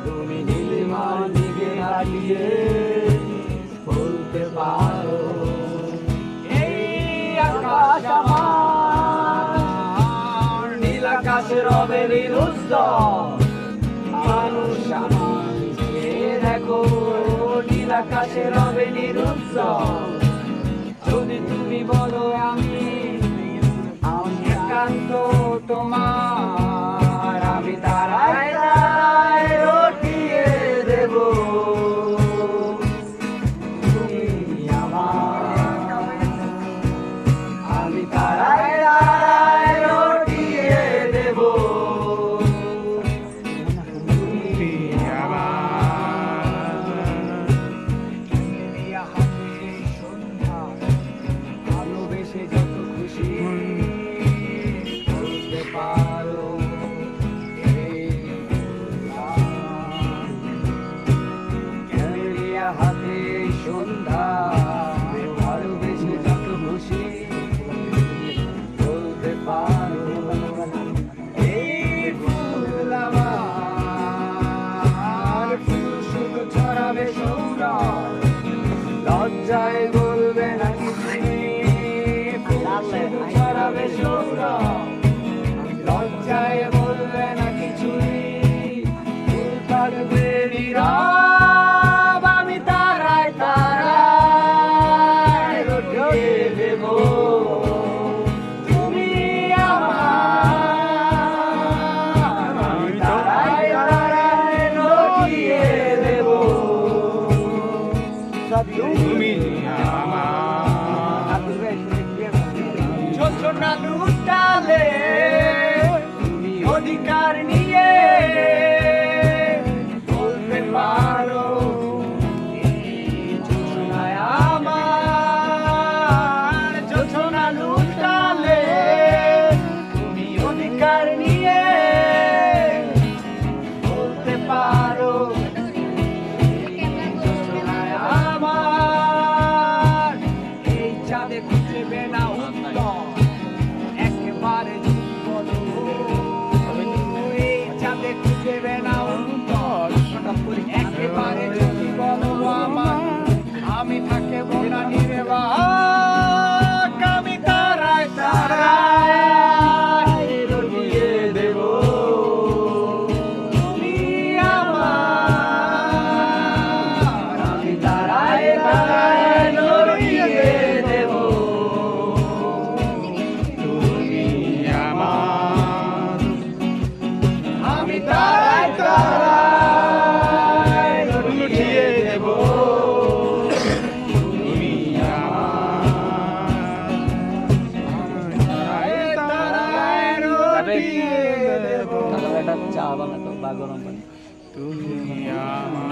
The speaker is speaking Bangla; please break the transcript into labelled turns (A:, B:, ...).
A: তুমি নীলিমার দিকে তাকিয়ে বলতে পারো এই আকাশ আমার, নীল আকাশে রবে নিরুত্তর মানুষ আমার। দেখো নীল আকাশে রবে নিরুত্তর, যদি তুমি বলো আমি একান্ত তোমার, আমি তারায় তারায় রটিয়ে দেব তুমি আমার। আমি তারায় তারায় রটিয়ে দেব তুমি আমার। হাতে সন্ধ্যা ভালোবেসে যত খুশি বলতে পারো ক্যামেরিয়া হাতে সন্ধ্যা ভালোবেসে যত খুশি বলতে পারো এই ফুল আমার, ফুল শুধু ছড়াবে সৌরভ, লজ্জায় বলবে না কিছুই, ফুল শুধু ছড়াবে সৌরভ, লজ্জায় বলবে না কিছুই, ফুল থাকবে নীরব, আমি তারায় তারায় রটিয়ে দেব তুমি আমার। আমি তারায় তারায় রটিয়ে দেব তুমি আমার। যোজনা লুটালে তুমি অধিকার নিয়ে বলতে পারো যোজনায় আমার, যোজনা লুটালে তুমি অধিকার নিয়ে বলতে পারো যোজনায় আমার। এই চাঁদে খুঁজবে না উত্তর একেবারে যদি বলো, এই চাঁদে খুঁজবে না উত্তর একেবারে যদি বলো আমার, আমি থাকব না নির্বাক, আমি তারায় তারায় রটিয়ে দেব তুমি আমার। আমি তারায় তারায় রটিয়ে দেব তুমি আমার। আমি তারায় তারায় রটিয়ে দেব তুমি আমার। তারায় রটিয়ে দেব চা বানাতো বা গরম পানি তুমি আমার।